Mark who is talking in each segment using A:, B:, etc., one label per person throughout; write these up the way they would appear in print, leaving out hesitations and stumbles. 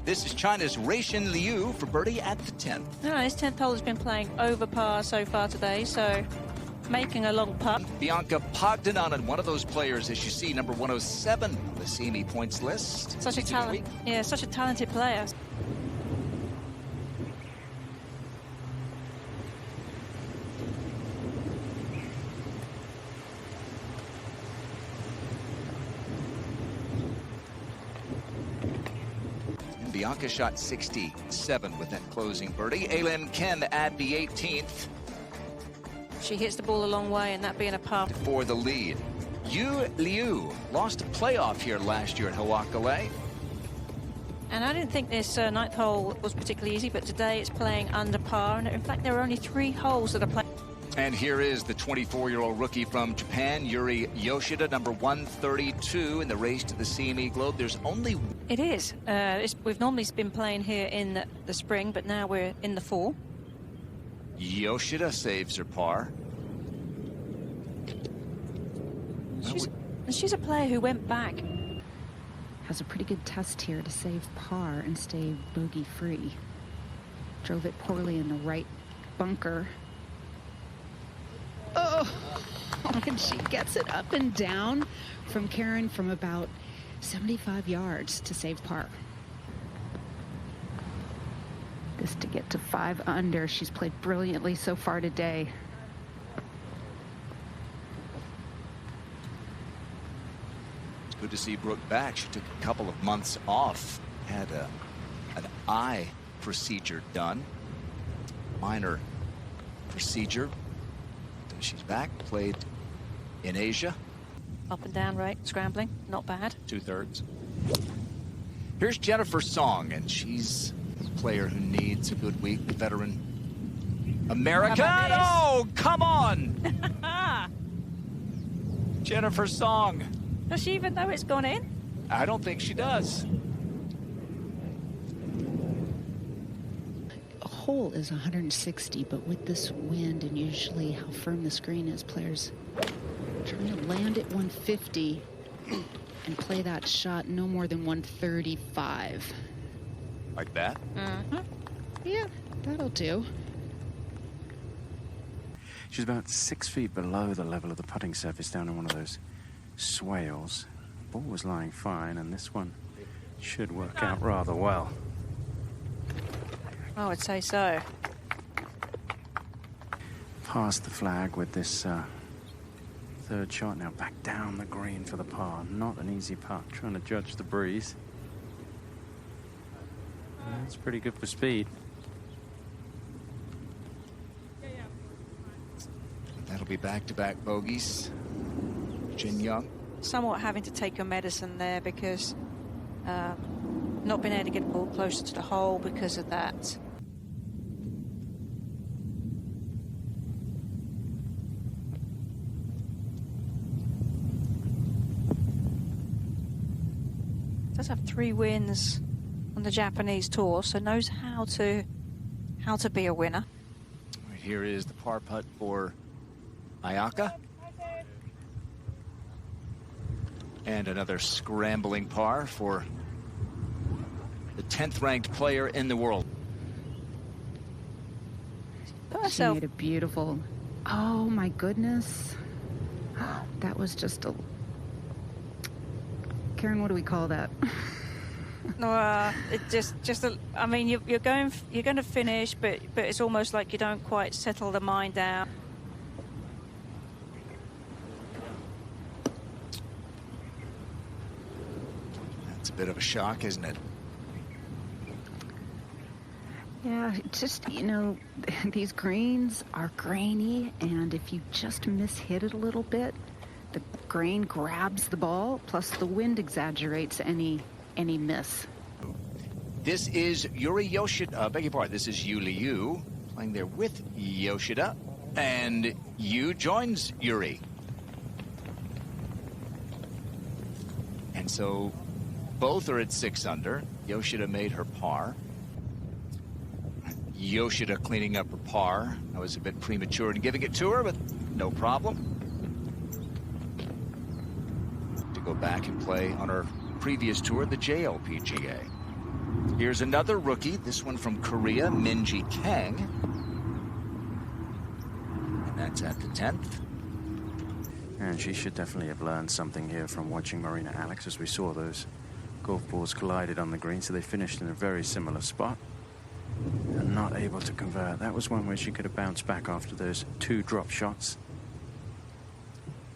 A: This is China's Ruixin Liu for birdie at the 10th.
B: No, his 10th hole has been playing over par so far today, so making a long putt.
A: Bianca Pagdinanen, one of those players, as you see, number 107 on the CME points list.
B: Such a talent. Yeah, such a talented player.
A: Bianca shot 67 with that closing birdie. Ailin Ken at the 18th.
B: She hits the ball a long way, and that being a par.
A: For the lead. Yu Liu lost a playoff here last year at Hoakalei.
B: And I didn't think this ninth hole was particularly easy, but today it's playing under par. And in fact, there are only 3 holes that are playing.
A: And here is the 24-year-old rookie from Japan, Yuri Yoshida, number 132 in the race to the CME Globe. There's only...
B: It is. We've normally been playing here in the spring, but now we're in the fall.
A: Yoshida saves her par.
B: She's a player who went back.
C: Has a pretty good test here to save par and stay bogey-free. Drove it poorly in the right bunker. Oh, and she gets it up and down from Karen from about 75 yards to save par. This to get to 5 under. She's played brilliantly so far today.
A: It's good to see Brooke back. She took a couple of months off, had an eye procedure done, minor procedure. She's back, played in Asia.
B: Up and down, right? Scrambling, not bad.
A: 2/3. Here's Jennifer Song, and she's a player who needs a good week. Veteran American. Oh, come on! Jennifer Song.
B: Does she even know it's gone in?
A: I don't think she does.
C: Hole is 160, but with this wind and usually how firm the screen is, players trying to land at 150 and play that shot no more than 135.
A: Like that?
B: Mm-hmm.
C: Yeah, that'll do.
D: She's about 6 feet below the level of the putting surface down in one of those swales. The ball was lying fine, and this one should work out rather well.
B: I would say so.
D: Past the flag with this third shot. Now back down the green for the par. Not an easy putt. Trying to judge the breeze. That's pretty good for speed.
A: That'll be back-to-back bogeys. Jin Young.
B: Somewhat having to take your medicine there because not being able to get the ball closer to the hole because of that. Does have 3 wins on the Japanese tour, so knows how to be a winner.
A: Right, here is the par putt for Ayaka. And another scrambling par for the 10th ranked player in the world.
C: She made a beautiful, oh my goodness. That was just a, Karen, what do we call that?
B: No, it I mean, you're going to finish, but it's almost like you don't quite settle the mind down.
A: That's a bit of a shock, isn't it?
C: Yeah, just, you know, these greens are grainy, and if you just mishit it a little bit, the grain grabs the ball, plus the wind exaggerates any miss.
A: This is Yuri Yoshida, beg your pardon, this is Yu Liu playing there with Yoshida, and Yu joins Yuri. And so both are at 6 under. Yoshida made her par. Yoshida cleaning up her par. I was a bit premature in giving it to her, but no problem. To go back and play on her previous tour, the JLPGA. Here's another rookie, this one from Korea, Minji Kang. And that's at the 10th.
D: And she should definitely have learned something here from watching Marina Alex, as we saw those golf balls collided on the green, so they finished in a very similar spot and not able to convert. That was one where she could have bounced back after those 2 drop shots.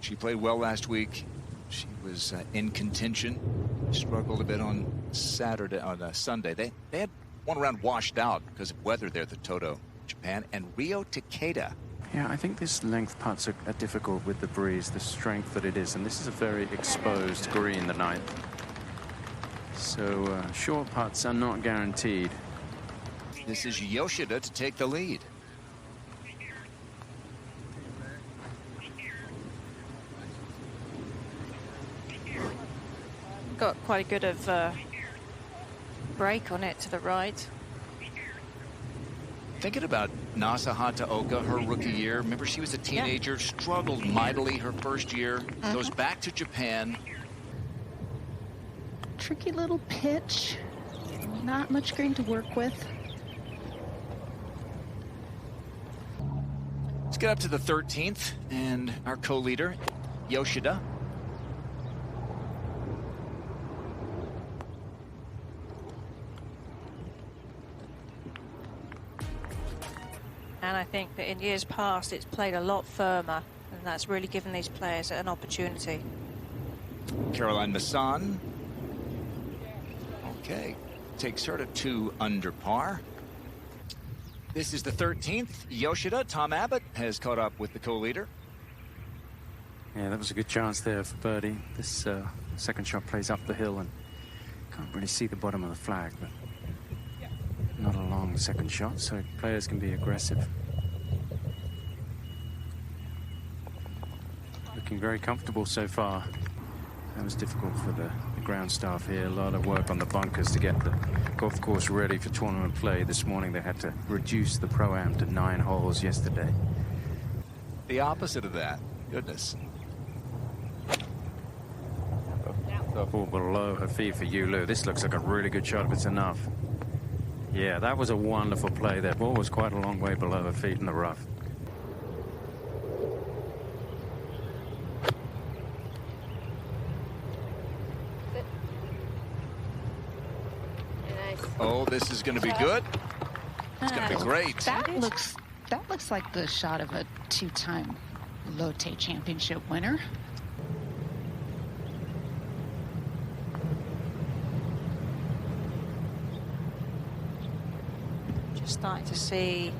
A: She played well last week. She was in contention. Struggled a bit on Sunday. They had one round washed out because of weather there, the Toto, Japan, and Rio Takeda.
D: Yeah, I think this length putts are difficult with the breeze, the strength that it is, and this is a very exposed green, the 9th. So short putts are not guaranteed.
A: This is Yoshida to take the lead.
B: Got quite a good of break on it to the right.
A: Thinking about Nasa Hataoka, her rookie year. Remember, she was a teenager, struggled mightily her first year, goes back to Japan.
C: Tricky little pitch. Not much green to work with.
A: Let's get up to the 13th, and our co-leader, Yoshida.
B: And I think that in years past, it's played a lot firmer, and that's really given these players an opportunity.
A: Caroline Masson. Okay, takes her to 2 under par. This is the 13th. Yoshida, Tom Abbott, has caught up with the co-leader.
D: Yeah, that was a good chance there for birdie. This second shot plays up the hill and can't really see the bottom of the flag, but not a long second shot, so players can be aggressive. Looking very comfortable so far. That was difficult for the ground staff here. A lot of work on the bunkers to get the golf course ready for tournament play. This morning they had to reduce the Pro-Am to 9 holes yesterday.
A: The opposite of that. Goodness.
D: Ball below her feet for Yulu. This looks like a really good shot if it's enough. Yeah, that was a wonderful play. That ball was quite a long way below her feet in the rough.
A: Oh, this is going to be good. It's going to be great.
C: That looks like the shot of a 2-time Lotte Championship winner.
B: Just starting to see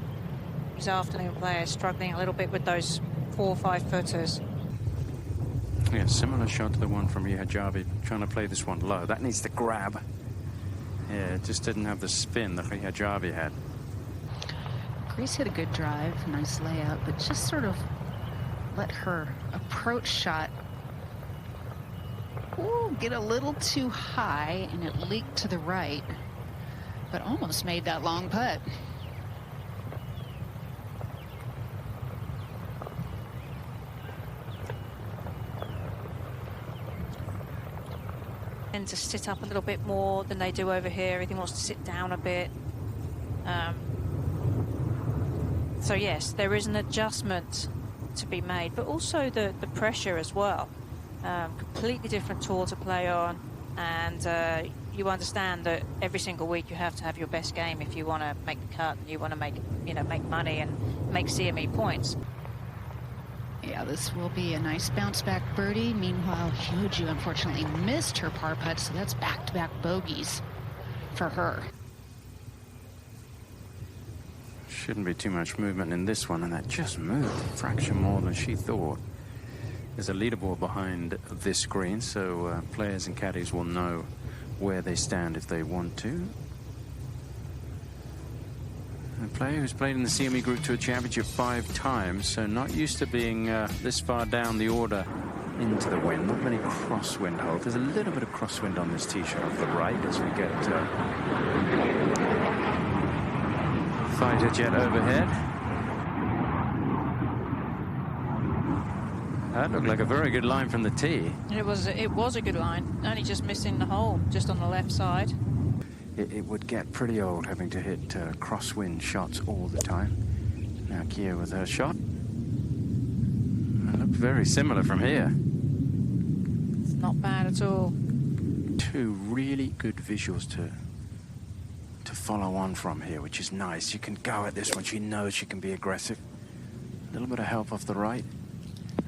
B: these afternoon players struggling a little bit with those 4 or 5 footers.
D: Yeah, similar shot to the one from Hijabi, trying to play this one low. That needs to grab. Yeah, it just didn't have the spin that Hijabi had.
C: Grace hit a good drive, nice layout, but just sort of let her approach shot get a little too high, and it leaked to the right, but almost made that long putt.
B: To sit up a little bit more than they do over here. Everything wants to sit down a bit. So yes, there is an adjustment to be made, but also the pressure as well. Completely different tour to play on, and you understand that every single week you have to have your best game if you want to make the cut, and you want to make money and make CME points.
C: Yeah, this will be a nice bounce back birdie. Meanwhile, Hyoju unfortunately missed her par putt, so that's back-to-back bogeys for her.
D: Shouldn't be too much movement in this one, and that just moved a fraction more than she thought. There's a leaderboard behind this green, so players and caddies will know where they stand if they want to. A player who's played in the CME Group Tour Championship 5 times, so not used to being this far down the order into the wind. Not many crosswind holes. There's a little bit of crosswind on this tee shot off the right as we get fighter jet overhead. That looked like a very good line from the tee.
B: It was a good line, only just missing the hole just on the left side.
D: it would get pretty old having to hit crosswind shots all the time. Now Kia with her shot. It looked very similar from here.
B: It's not bad at all.
D: Two really good visuals to follow on from here, which is nice. You can go at this one. She knows she can be aggressive. A little bit of help off the right.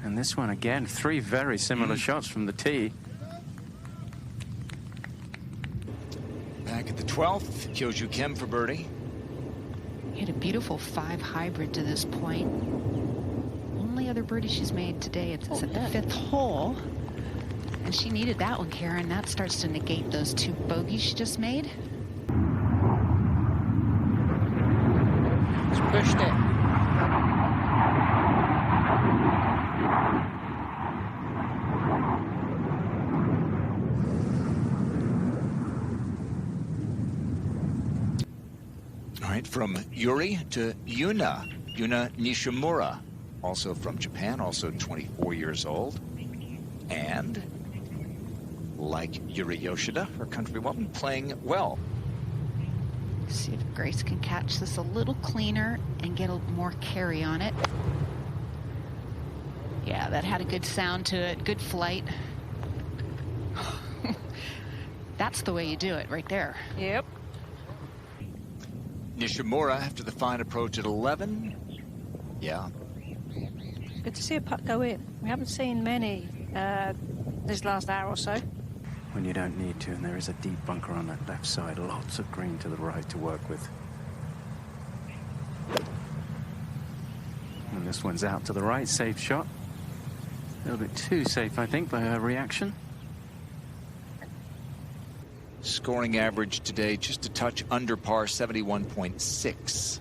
D: And this one again, three very similar shots from the tee.
A: Back at the 12th, Kyoju Kim for birdie.
C: Hit a beautiful 5 hybrid to this point. Only other birdie she's made today. It's at the 5th hole. And she needed that one, Karen. That starts to negate those 2 bogeys she just made.
B: Just pushed it.
A: All right, from Yuri to Yuna Nishimura, also from Japan, also 24 years old. And like Yuri Yoshida, her countrywoman, playing well.
C: See if Grace can catch this a little cleaner and get a little more carry on it. Yeah, that had a good sound to it, good flight. That's the way you do it right there.
B: Yep.
A: Nishimura after the fine approach at 11. Yeah.
B: Good to see a putt go in. We haven't seen many this last hour or so.
D: When you don't need to, and there is a deep bunker on that left side. Lots of green to the right to work with. And this one's out to the right, safe shot. A little bit too safe, I think, by her reaction.
A: Scoring average today just a touch under par, 71.6.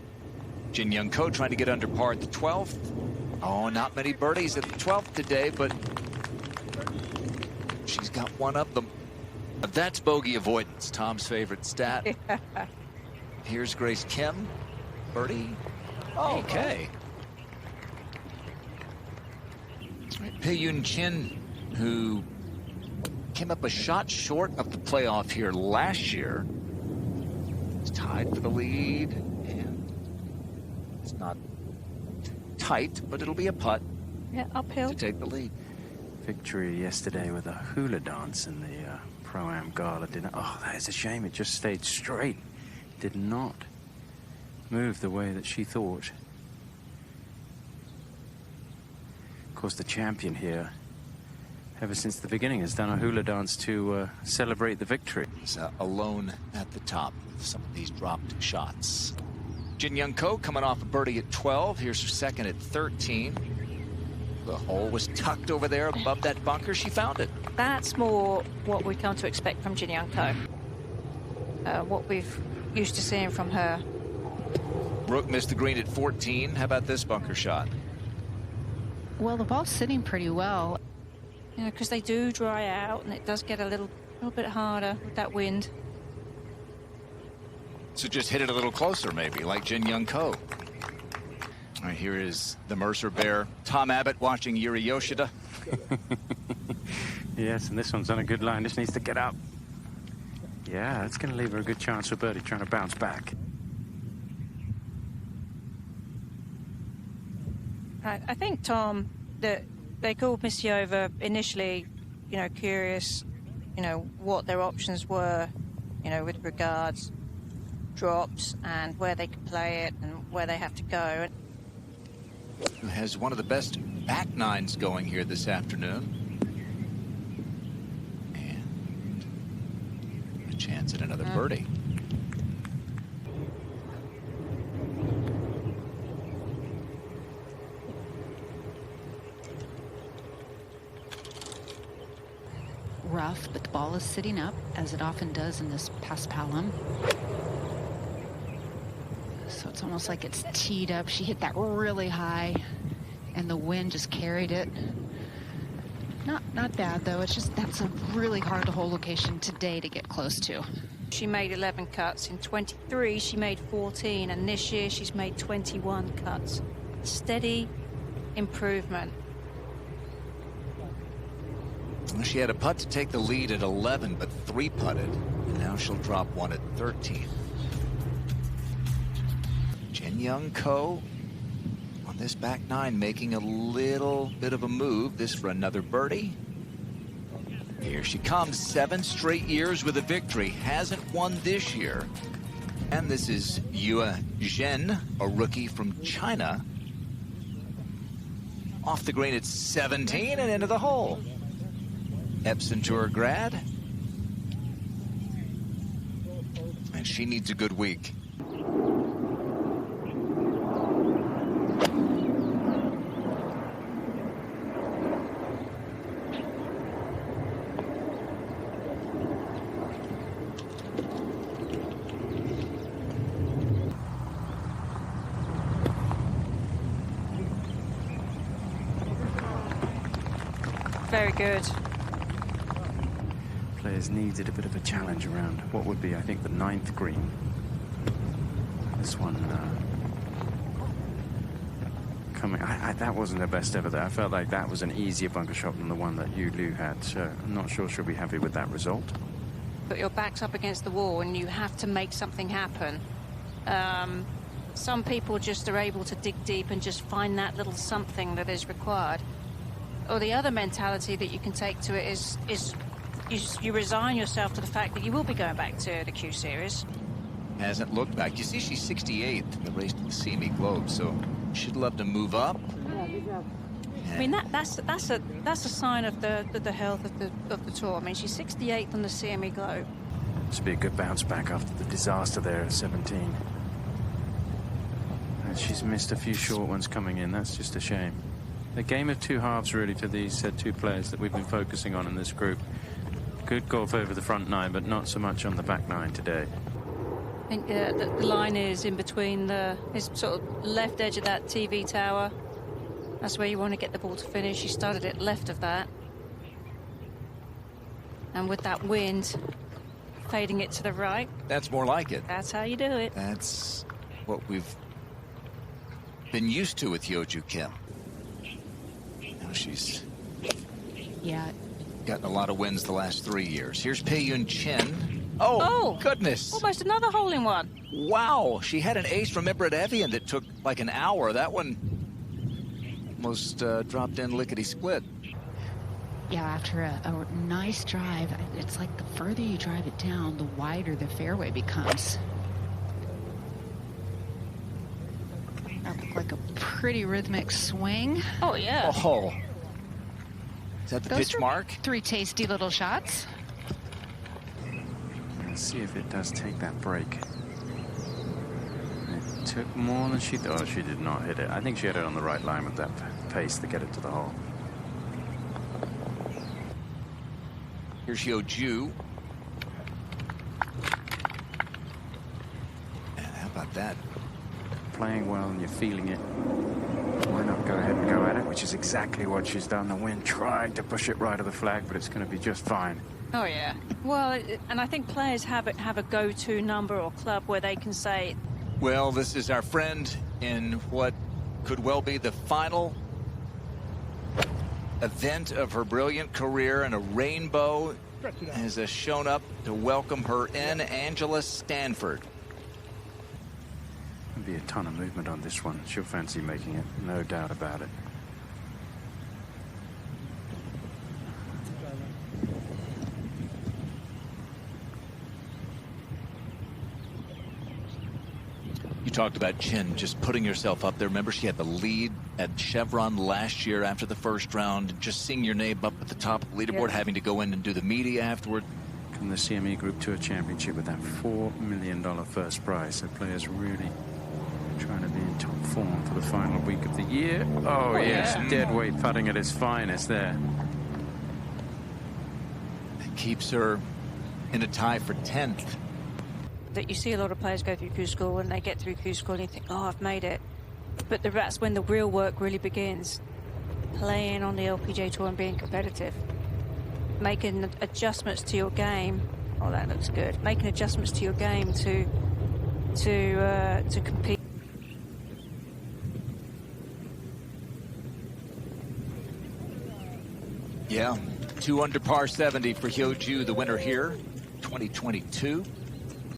A: Jin Young Ko trying to get under par at the 12th. Oh, not many birdies at the 12th today, but she's got one of them. That's bogey avoidance, Tom's favorite stat. Here's Grace Kim. Birdie. Okay. Pei-Yun Chin, who came up a shot short of the playoff here last year, is tied for the lead, and it's not tight, but it'll be a putt.
B: Yeah, uphill
A: to take the lead.
D: Victory yesterday with a hula dance in the Pro-Am Gala dinner. Oh, that is a shame. It just stayed straight. Did not move the way that she thought. Of course, the champion here, ever since the beginning, has done a hula dance to celebrate the victory.
A: He's alone at the top with some of these dropped shots. Jin Young Ko coming off a birdie at 12. Here's her second at 13. The hole was tucked over there above that bunker. She found it.
B: That's more what we've come to expect from Jin Young Ko. What we've used to seeing from her.
A: Brooke missed the green at 14. How about this bunker shot?
C: Well, the ball's sitting pretty well.
B: You know, because they do dry out, and it does get a little bit harder with that wind.
A: So just hit it a little closer, maybe, like Jin Young Ko. All right, here is the Mercer Bear. Tom Abbott watching Yuri Yoshida.
D: Yes, and this one's on a good line. Just needs to get up. Yeah, that's going to leave her a good chance for birdie, trying to bounce back.
B: I think, Tom, that they called Missy over initially, you know, curious, you know, what their options were, you know, with regards drops and where they could play it and where they have to go.
A: Who has one of the best back nines going here this afternoon. And a chance at another birdie.
C: Rough, but the ball is sitting up, as it often does in this paspalum. So it's almost like it's teed up. She hit that really high, and the wind just carried it. Not bad, though. It's just that's a really hard to hold location today to get close to.
B: She made 11 cuts. In 23, she made 14, and this year she's made 21 cuts. Steady improvement.
A: She had a putt to take the lead at 11, but 3-putted And now she'll drop one at 13. Jin Young Ko on this back nine, making a little bit of a move. This for another birdie. Here she comes, 7 straight years with a victory. Hasn't won this year. And this is Yue Zhen, a rookie from China. Off the green at 17 and into the hole. Epson Tour grad. And she needs a good week.
B: Very good.
D: Players needed a bit of a challenge around what would be, I think, the 9th green. This one coming. That wasn't her best ever there. I felt like that was an easier bunker shot than the one that Yu Liu had. So I'm not sure she'll be happy with that result.
B: But your back's up against the wall and you have to make something happen. Some people just are able to dig deep and just find that little something that is required. Or the other mentality that you can take to it is you resign yourself to the fact that you will be going back to the Q Series.
A: Hasn't looked back. You see, she's 68th in the race to the CME Globe, so she'd love to move up.
B: I mean, that's a sign of the health of the tour. I mean, she's 68th on the CME Globe.
D: This would be a good bounce back after the disaster there at 17. And she's missed a few short ones coming in. That's just a shame. A game of two halves, really, for these two players that we've been focusing on in this group. Good golf over the front nine, but not so much on the back nine today.
B: I think the line is in between his sort of left edge of that TV tower. That's where you want to get the ball to finish. She started it left of that. And with that wind, fading it to the right.
A: That's more like it.
B: That's how you do it.
A: That's what we've been used to with Yeoju Kim. Now she's gotten a lot of wins the last 3 years. Here's Pei-Yun Chen. Oh, goodness.
B: Almost another hole-in-one.
A: Wow, she had an ace from Ibrat Evian that took like an hour. That one almost dropped in lickety-split.
C: Yeah, after a nice drive, it's like the further you drive it down, the wider the fairway becomes. That looked like a pretty rhythmic swing.
B: Oh, yeah.
A: Oh. Is that the
C: Those
A: pitch mark?
C: 3 tasty little shots.
D: Let's see if it does take that break. It took more than she thought. Oh, she did not hit it. I think she had it on the right line with that pace to get it to the hole.
A: Here's Yeoju. How about that?
D: Playing well and you're feeling it. Why not go ahead and go at it, which is exactly what she's done. The wind trying to push it right of the flag, but it's going to be just fine.
B: Oh, yeah. Well, and I think players have a go-to number or club where they can say,
A: Well, this is our friend in what could well be the final event of her brilliant career, and a rainbow has shown up to welcome her in, Angela Stanford.
D: There'll be a ton of movement on this one. She'll fancy making it, no doubt about it.
A: You talked about Chen just putting herself up there. Remember, she had the lead at Chevron last year after the first round. Just seeing your name up at the top of the leaderboard, having to go in and do the media afterward.
D: From the CME Group Tour Championship with that $4 million first prize. So players really trying to be in top form for the final week of the year. Oh, yes, dead weight putting at its finest there.
A: It keeps her in a tie for 10th.
B: that you see a lot of players go through Q School and they get through Q School and you think, oh, I've made it. But that's when the real work really begins. Playing on the LPGA Tour and being competitive. Making adjustments to your game. Oh, that looks good. Making adjustments to your game to compete.
A: Yeah, 2 under par 70 for Yeoju, the winner here. 2022.